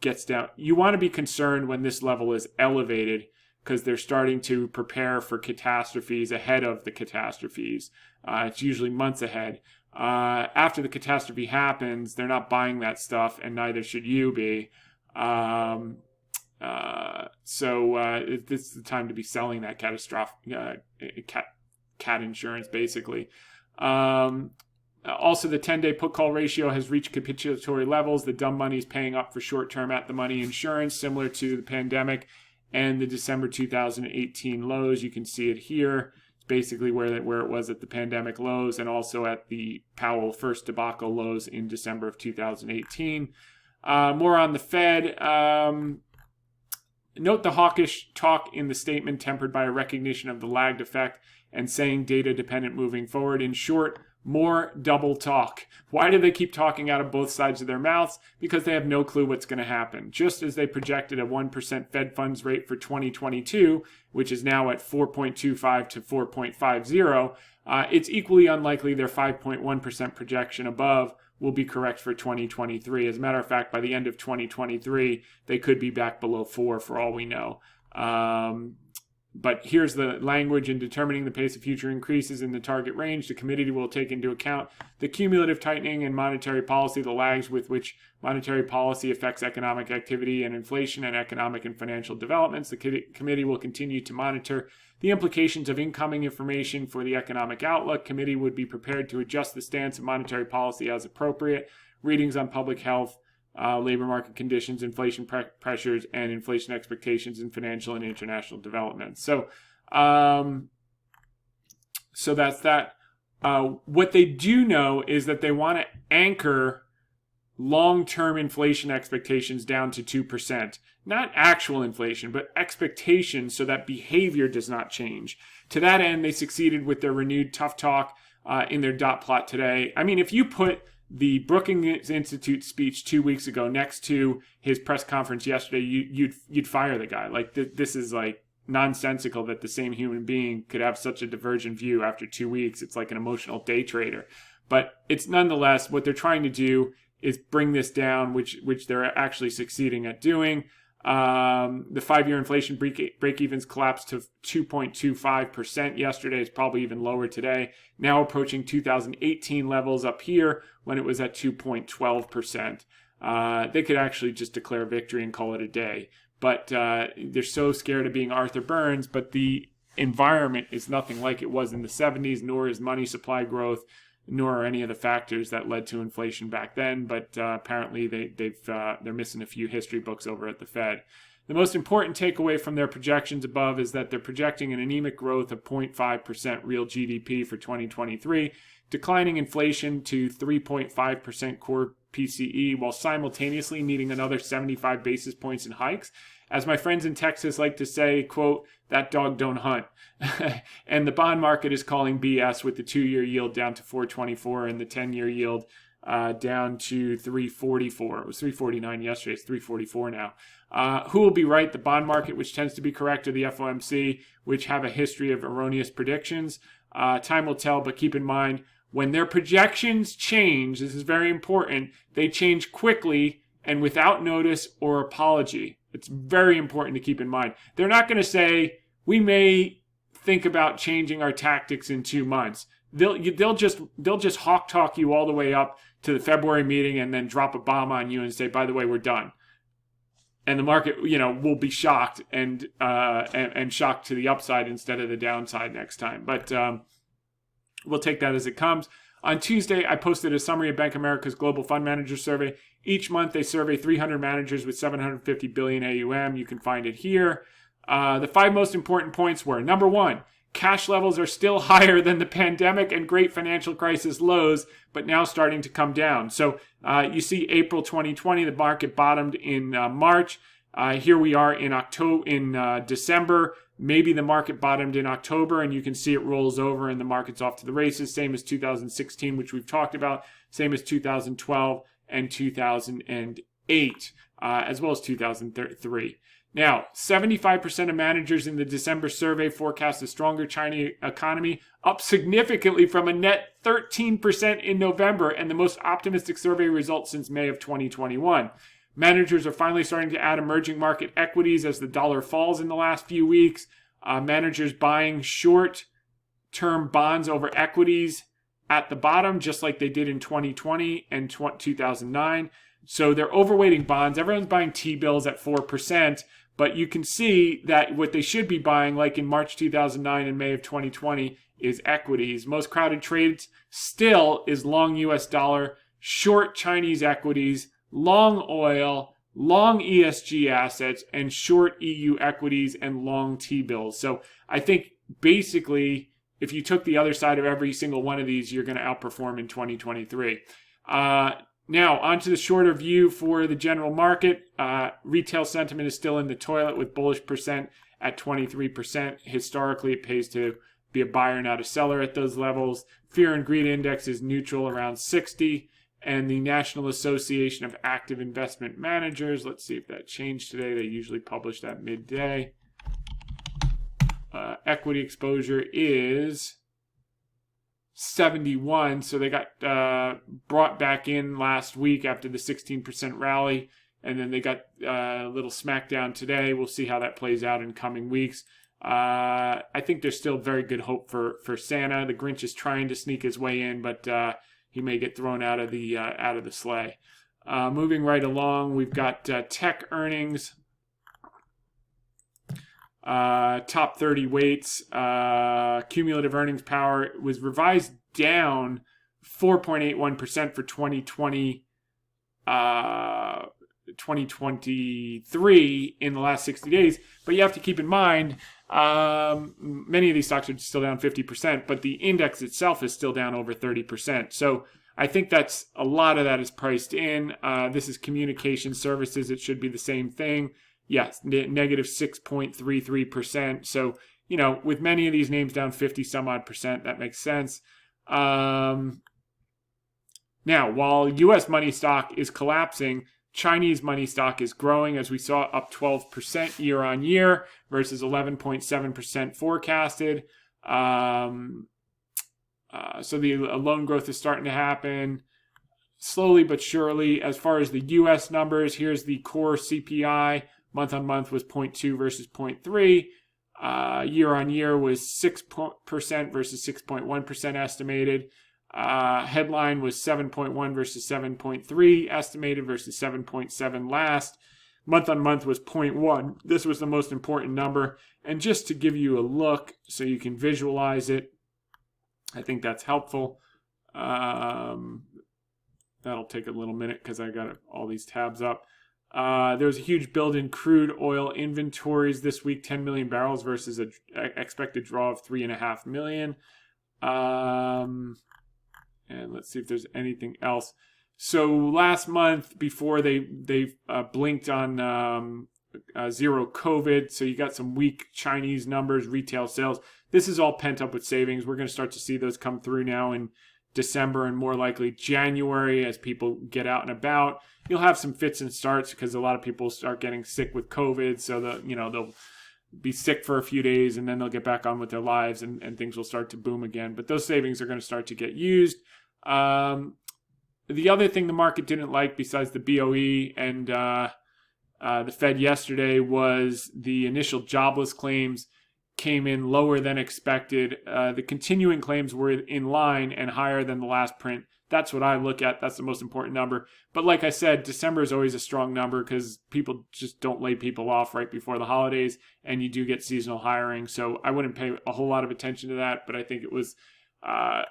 [SPEAKER 1] gets down, you want to be concerned when this level is elevated because they're starting to prepare for catastrophes ahead of the catastrophes. It's usually months ahead. After the catastrophe happens, they're not buying that stuff, and neither should you be. So this is the time to be selling that catastrophic cat insurance, basically. Also, the 10-day put-call ratio has reached capitulatory levels. The dumb money is paying up for short-term at-the-money insurance, similar to the pandemic and the December 2018 lows. You can see it here. It's basically where it was at the pandemic lows and also at the Powell first debacle lows in December of 2018. More on the Fed. Note the hawkish talk in the statement tempered by a recognition of the lagged effect and saying data-dependent moving forward. In short, more double talk. Why do they keep talking out of both sides of their mouths? Because they have no clue what's going to happen. Just as they projected a 1% Fed funds rate for 2022, which is now at 4.25 to 4.50, it's equally unlikely their 5.1% projection above will be correct for 2023. As a matter of fact, by the end of 2023, they could be back below 4 for all we know. But here's the language: in determining the pace of future increases in the target range, the committee will take into account the cumulative tightening in monetary policy, the lags with which monetary policy affects economic activity and inflation and economic and financial developments. The committee will continue to monitor the implications of incoming information for the economic outlook. Committee would be prepared to adjust the stance of monetary policy as appropriate. Readings on public health, labor market conditions, inflation pressures, and inflation expectations in financial and international developments. So that's that. What they do know is that they want to anchor long-term inflation expectations down to 2%. Not actual inflation, but expectations, so that behavior does not change. To that end, they succeeded with their renewed tough talk in their dot plot today. I mean, if you put the Brookings Institute speech 2 weeks ago next to his press conference yesterday, you'd fire the guy. Like, this is like nonsensical that the same human being could have such a divergent view after 2 weeks. It's like an emotional day trader. But it's nonetheless, what they're trying to do is bring this down, which they're actually succeeding at doing. The 5-year inflation break-evens collapsed to 2.25% yesterday. It's probably even lower today. Now approaching 2018 levels up here when it was at 2.12%. They could actually just declare victory and call it a day. But they're so scared of being Arthur Burns, but the environment is nothing like it was in the 70s, nor is money supply growth, nor are any of the factors that led to inflation back then. But apparently they're missing a few history books over at the Fed. The most important takeaway from their projections above is that they're projecting an anemic growth of 0.5% real GDP for 2023, declining inflation to 3.5% core PCE, while simultaneously needing another 75 basis points in hikes. As my friends in Texas like to say, quote, "that dog don't hunt." And the bond market is calling BS, with the 2-year yield down to 4.24 and the 10-year yield down to 3.44. It was 3.49 yesterday. It's 3.44 now. Who will be right? The bond market, which tends to be correct, or the FOMC, which have a history of erroneous predictions? Time will tell, but keep in mind, when their projections change, this is very important, they change quickly and without notice or apology. It's very important to keep in mind. They're not going to say, we may think about changing our tactics in 2 months. They'll just hawk talk you all the way up to the February meeting and then drop a bomb on you and say, by the way, we're done. and the market, will be shocked and shocked to the upside instead of the downside next time. But we'll take that as it comes. On Tuesday, I posted a summary of Bank of America's Global Fund Manager Survey. Each month, they survey 300 managers with 750 billion AUM. You can find it here. The 5 most important points were, number 1, cash levels are still higher than the pandemic and great financial crisis lows, but now starting to come down. So you see April 2020, the market bottomed in March. Here we are in December. Maybe the market bottomed in October, and you can see it rolls over and the market's off to the races. Same as 2016, which we've talked about. Same as 2012 and 2008, as well as 2003. Now, 75% of managers in the December survey forecast a stronger China economy, up significantly from a net 13% in November, and the most optimistic survey results since May of 2021. Managers are finally starting to add emerging market equities as the dollar falls in the last few weeks. Managers buying short-term bonds over equities at the bottom, just like they did in 2020 and 2009. So they're overweighting bonds. Everyone's buying T-bills at 4%, but you can see that what they should be buying, like in March 2009 and May of 2020, is equities. Most crowded trades still is long US dollar, short Chinese equities, long oil, long ESG assets, and short EU equities and long T-bills. So I think basically, if you took the other side of every single one of these, you're going to outperform in 2023. Now, onto the shorter view for the general market. Retail sentiment is still in the toilet with bullish percent at 23%. Historically, it pays to be a buyer, not a seller at those levels. Fear and greed index is neutral around 60. And the National Association of Active Investment Managers, let's see if that changed today. They usually publish that midday. Equity exposure is 71. So they got brought back in last week after the 16% rally. And then they got a little smackdown today. We'll see how that plays out in coming weeks. I think there's still very good hope for Santa. The Grinch is trying to sneak his way in, but he may get thrown out of the sleigh. Moving right along, we've got tech earnings. Top 30 weights. Cumulative earnings power was revised down 4.81% for 2023 in the last 60 days. But you have to keep in mind, many of these stocks are still down 50%, but the index itself is still down over 30%. So I think that's a lot of that is priced in. This is communication services. It should be the same thing. Yes, negative 6.33%. So, with many of these names down 50 some odd percent, that makes sense. Now, while U.S. money stock is collapsing, Chinese money stock is growing, as we saw, up 12% year on year versus 11.7% forecasted. So the loan growth is starting to happen slowly but surely. As far as the U.S. numbers, here's the core CPI. Month on month was 0.2 versus 0.3. Year on year was 6% versus 6.1% estimated. Headline was 7.1 versus 7.3 estimated versus 7.7 last. Month on month was 0.1. This was the most important number. And just to give you a look so you can visualize it, I think that's helpful. That'll take a little minute because I got all these tabs up. There was a huge build in crude oil inventories this week, 10 million barrels versus an expected draw of 3.5 million. And let's see if there's anything else. So last month, before they blinked on zero COVID, so you got some weak Chinese numbers, retail sales. This is all pent up with savings. We're going to start to see those come through now in December and more likely January as people get out and about. You'll have some fits and starts because a lot of people start getting sick with COVID, so they'll be sick for a few days and then they'll get back on with their lives and things will start to boom again. But those savings are going to start to get used. The other thing the market didn't like besides the BOE and the Fed yesterday was the initial jobless claims came in lower than expected. The continuing claims were in line and higher than the last print. That's what I look at. That's the most important number. But like I said, December is always a strong number because people just don't lay people off right before the holidays, and you do get seasonal hiring. So I wouldn't pay a whole lot of attention to that, but I think it was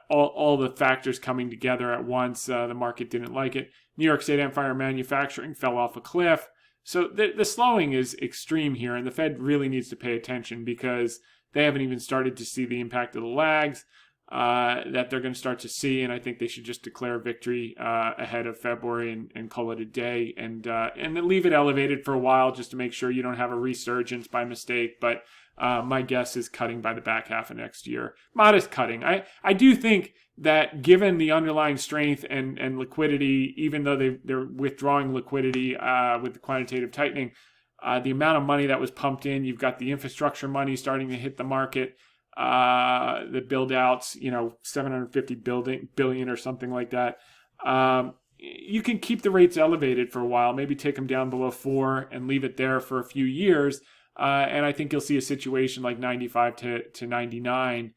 [SPEAKER 1] all the factors coming together at once. The market didn't like it. New York State Empire Manufacturing fell off a cliff. So the slowing is extreme here, and the Fed really needs to pay attention because they haven't even started to see the impact of the lags that they're going to start to see, and I think they should just declare victory ahead of February and call it a day, and then leave it elevated for a while just to make sure you don't have a resurgence by mistake. But my guess is cutting by the back half of next year. Modest cutting. I do think that given the underlying strength and liquidity, even though they're withdrawing liquidity with the quantitative tightening, the amount of money that was pumped in, you've got the infrastructure money starting to hit the market. The build outs, $750 billion or something like that. You can keep the rates elevated for a while, maybe take them down below 4 and leave it there for a few years. And I think you'll see a situation like 95 to 99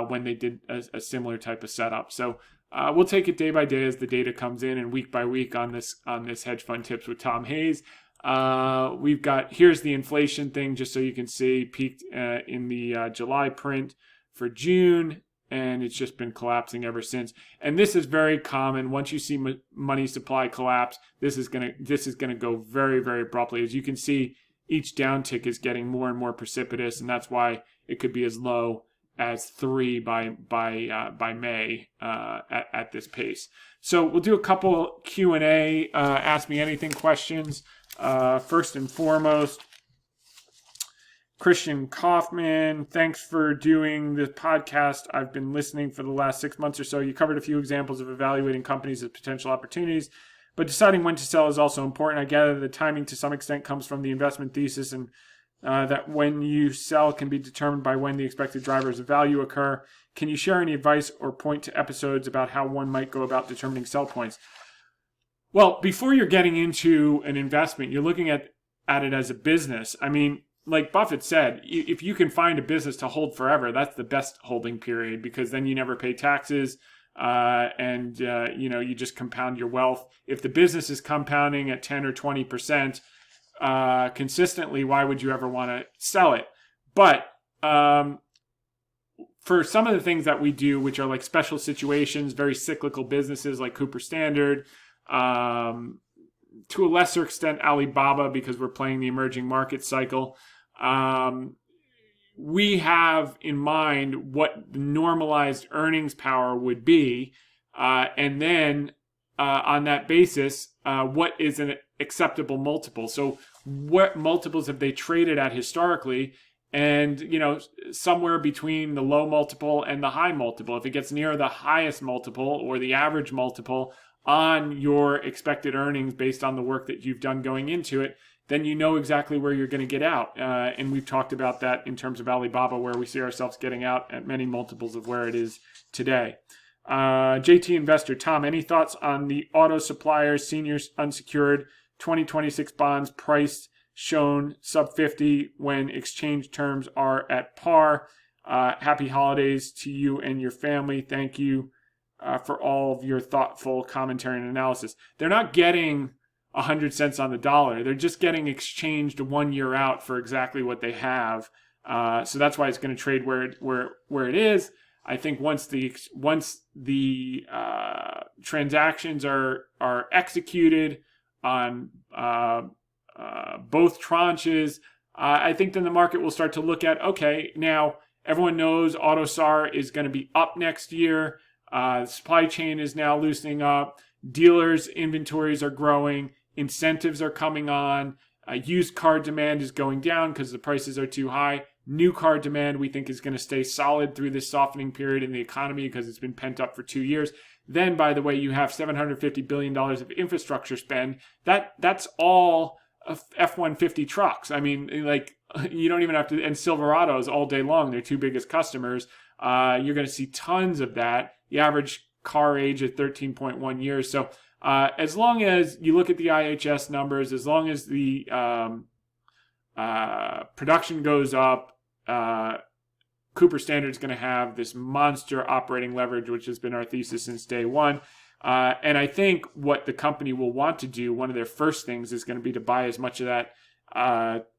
[SPEAKER 1] when they did a similar type of setup. So we'll take it day by day as the data comes in, and week by week on this Hedge Fund Tips with Tom Hayes. We've got, here's the inflation thing, just so you can see, peaked in the July print for June, and it's just been collapsing ever since. And this is very common. Once you see money supply collapse, this is gonna go very, very abruptly. As you can see, each downtick is getting more and more precipitous, and that's why it could be as low as 3 by May at this pace. So we'll do a couple Q&A, ask me anything questions. First and foremost, Christian Kaufman, thanks for doing this podcast. I've been listening for the last 6 months or so. You covered a few examples of evaluating companies as potential opportunities, but deciding when to sell is also important. I gather the timing to some extent comes from the investment thesis, and that when you sell can be determined by when the expected drivers of value occur. Can you share any advice or point to episodes about how one might go about determining sell points? Well, before you're getting into an investment, you're looking at it as a business. I mean, like Buffett said, if you can find a business to hold forever, that's the best holding period, because then you never pay taxes and you just compound your wealth. If the business is compounding at 10 or 20% consistently, why would you ever want to sell it? But for some of the things that we do, which are like special situations, very cyclical businesses like Cooper Standard, to a lesser extent Alibaba, because we're playing the emerging market cycle, we have in mind what the normalized earnings power would be, and then on that basis, what is an acceptable multiple. So what multiples have they traded at historically? And, somewhere between the low multiple and the high multiple. If it gets near the highest multiple or the average multiple on your expected earnings based on the work that you've done going into it, then you know exactly where you're going to get out. And we've talked about that in terms of Alibaba, where we see ourselves getting out at many multiples of where it is today. JT Investor, Tom, any thoughts on the auto suppliers, senior unsecured 2026 bonds priced shown sub 50 when exchange terms are at par? Happy holidays to you and your family. Thank you for all of your thoughtful commentary and analysis. They're not getting 100 cents on the dollar. They're just getting exchanged 1 year out for exactly what they have. So that's why it's going to trade where it is. I think once the transactions are executed on both tranches, I think then the market will start to look at, okay, now everyone knows AutoSAR is going to be up next year. Supply chain is now loosening up. Dealers' inventories are growing. Incentives are coming on. Used car demand is going down because the prices are too high. New car demand, we think, is going to stay solid through this softening period in the economy because it's been pent up for 2 years. Then, by the way, you have $750 billion of infrastructure spend. That's all F-150 trucks. I mean, like, you don't even have to, and Silverados all day long, their two biggest customers. You're going to see tons of that. The average car age is 13.1 years. So as long as you look at the IHS numbers, as long as the production goes up, Cooper Standard is going to have this monster operating leverage, which has been our thesis since day one. And I think what the company will want to do, one of their first things is going to be to buy as much of that,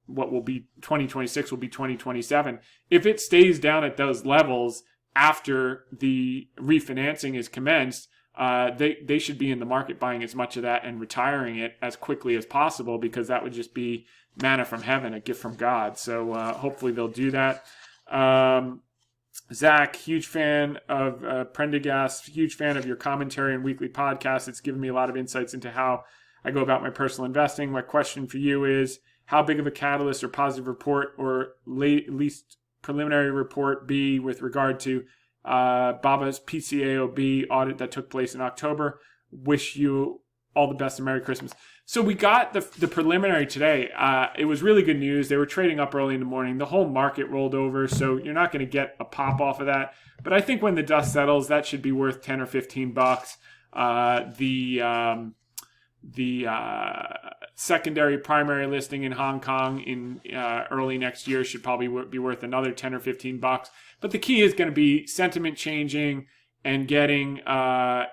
[SPEAKER 1] what will be 2026 will be 2027. If it stays down at those levels after the refinancing is commenced, they should be in the market buying as much of that and retiring it as quickly as possible, because that would just be manna from heaven, a gift from God. So hopefully they'll do that. Zach, huge fan of Prendergast, huge fan of your commentary and weekly podcast. It's given me a lot of insights into how I go about my personal investing. My question for you is, how big of a catalyst or positive report or least preliminary report be with regard to Baba's PCAOB audit that took place in October? Wish you all the best and Merry Christmas. So we got the preliminary today. It was really good news. They were trading up early in the morning. The whole market rolled over, so you're not going to get a pop off of that. But I think when the dust settles, that should be worth 10 or 15 bucks. The secondary primary listing in Hong Kong in early next year should probably be worth another 10 or 15 bucks. But the key is going to be sentiment changing and getting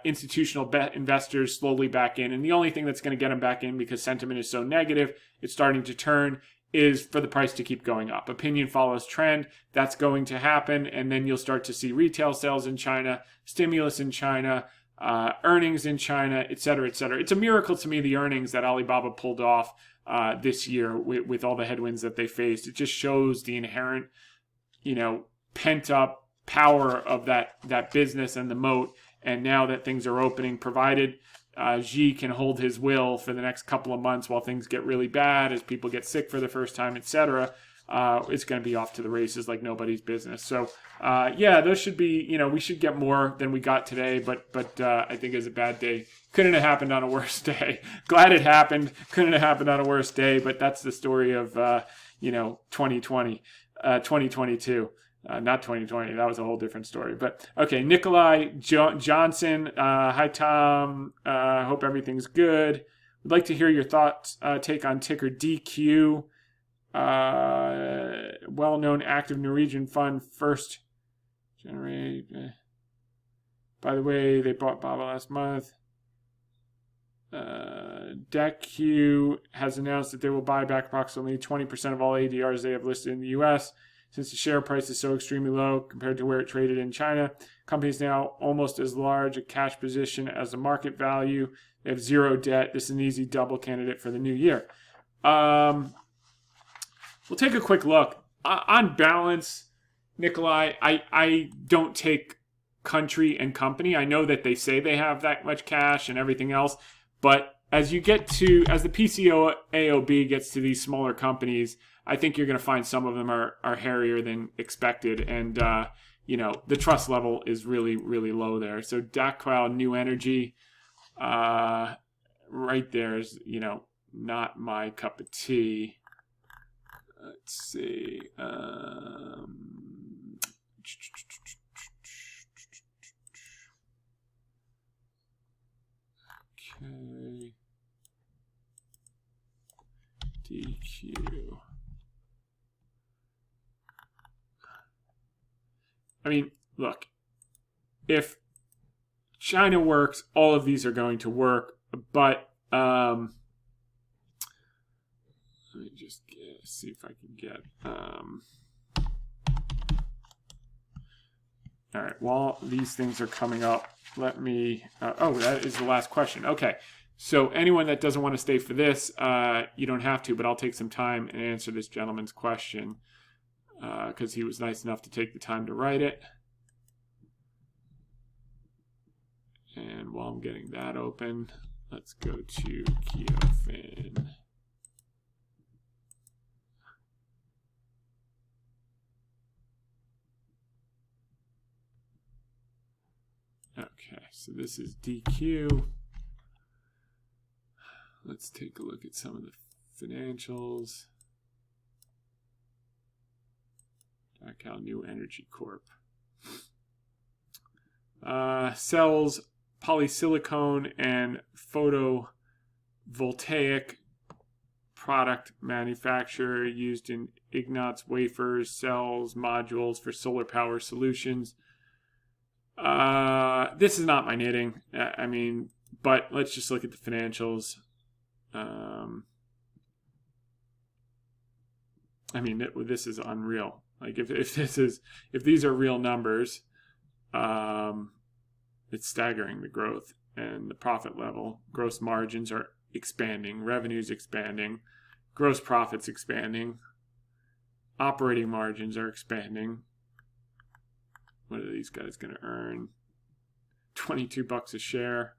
[SPEAKER 1] institutional investors slowly back in. And the only thing that's going to get them back in, because sentiment is so negative, it's starting to turn, is for the price to keep going up. Opinion follows trend. That's going to happen. And then you'll start to see retail sales in China, stimulus in China, earnings in China, et cetera, et cetera. It's a miracle to me, the earnings that Alibaba pulled off this year with all the headwinds that they faced. It just shows the inherent, pent up power of that business and the moat. And now that things are opening, provided Xi can hold his will for the next couple of months while things get really bad, as people get sick for the first time, etc., it's going to be off to the races like nobody's business. So those should be, we should get more than we got today, but I think it was a bad day. Couldn't have happened on a worse day. Glad it happened. Couldn't have happened on a worse day, but that's the story of 2022. Not 2020. That was a whole different story. But okay, Nikolai Johnson. Hi, Tom. Hope everything's good. Would like to hear your thoughts, take on ticker DQ. Well-known active Norwegian fund, first generate. By the way, they bought Baba last month. DQ has announced that they will buy back approximately 20% of all ADRs they have listed in the U.S. Since the share price is so extremely low compared to where it traded in China, company is now almost as large a cash position as the market value. They have zero debt. This is an easy double candidate for the new year. We'll take a quick look. On balance, Nikolai, I don't take country and company. I know that they say they have that much cash and everything else, but as the PCAOB gets to these smaller companies, I think you're going to find some of them are hairier than expected. And, the trust level is really, really low there. So Daqua New Energy, right there is, not my cup of tea. Let's see. Okay. DQ. I mean, look, if China works, all of these are going to work, but let me just see if I can get all right, while these things are coming up, let me that is the last question. Okay, so anyone that doesn't want to stay for this, you don't have to, but I'll take some time and answer this gentleman's question because he was nice enough to take the time to write it. And while I'm getting that open, let's go to Keofin. Okay, so this is DQ. Let's take a look at some of the financials. Daqua New Energy Corp. Sells polysilicon and photovoltaic product manufacturer used in Ignatz wafers, cells, modules for solar power solutions. This is not my knitting. I mean, but let's just look at the financials. I mean, this is unreal. Like if these are real numbers, it's staggering, the growth and the profit level. Gross margins are expanding, revenues expanding, gross profits expanding, operating margins are expanding. What are these guys going to earn? $22 a share.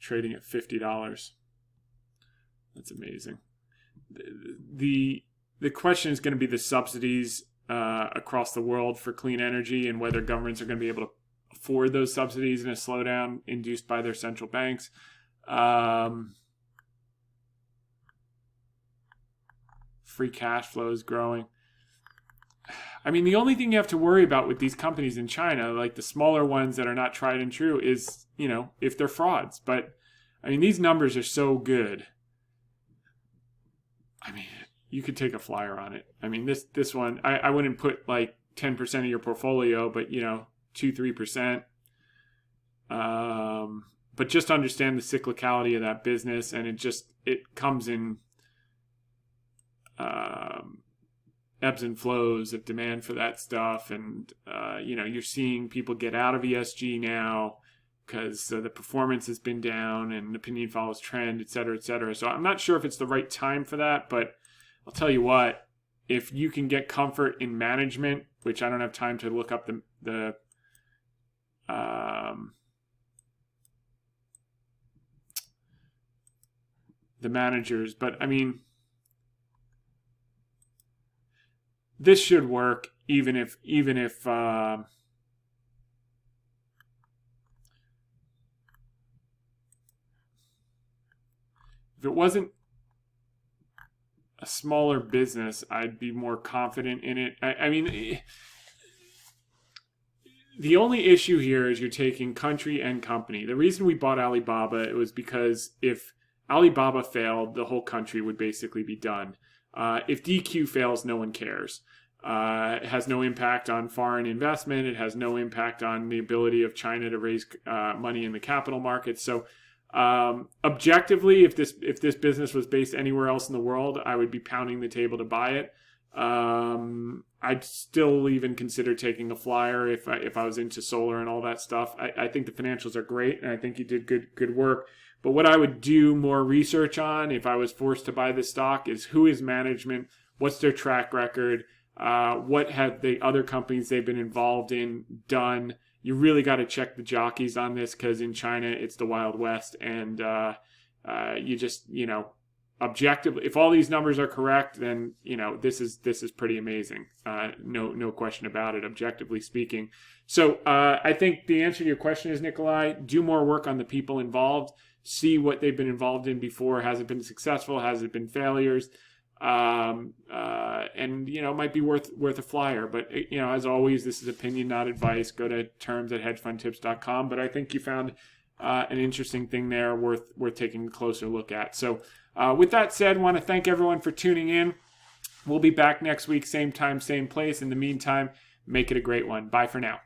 [SPEAKER 1] Trading at $50. That's amazing. The question is going to be the subsidies across the world for clean energy and whether governments are going to be able to afford those subsidies in a slowdown induced by their central banks. Free cash flow is growing. I mean, the only thing you have to worry about with these companies in China, like the smaller ones that are not tried and true, is, you know, if they're frauds. But, I mean, these numbers are so good. I mean, you could take a flyer on it. I mean, this one, I wouldn't put like 10% of your portfolio, but, you know, 2-3%. But just understand the cyclicality of that business, and it comes in ebbs and flows of demand for that stuff. And, you know, you're seeing people get out of ESG now because the performance has been down and opinion follows trend, et cetera, et cetera. So I'm not sure if it's the right time for that, but I'll tell you what, if you can get comfort in management, which I don't have time to look up the managers, but I mean, this should work even if it wasn't a smaller business, I'd be more confident in it. I mean, the only issue here is you're taking country and company. The reason we bought Alibaba, it was because if Alibaba failed, the whole country would basically be done. If DQ fails, no one cares. It has no impact on foreign investment. It has no impact on the ability of China to raise money in the capital markets. So objectively, if this business was based anywhere else in the world, I would be pounding the table to buy it. I'd still even consider taking a flyer if I was into solar and all that stuff. I think the financials are great, and I think you did good work. But what I would do more research on if I was forced to buy this stock is who is management, what's their track record, what have the other companies they've been involved in done. You really got to check the jockeys on this, because in China it's the Wild West, and you just, you know, objectively, if all these numbers are correct, then, you know, this is pretty amazing. No question about it, objectively speaking. So I think the answer to your question is, Nikolai, do more work on the people involved. See what they've been involved in before. Has it been successful? Has it been failures? And, you know, it might be worth a flyer. But, you know, as always, this is opinion, not advice. Go to terms@hedgefundtips.com. But I think you found an interesting thing there worth taking a closer look at. So with that said, I want to thank everyone for tuning in. We'll be back next week, same time, same place. In the meantime, make it a great one. Bye for now.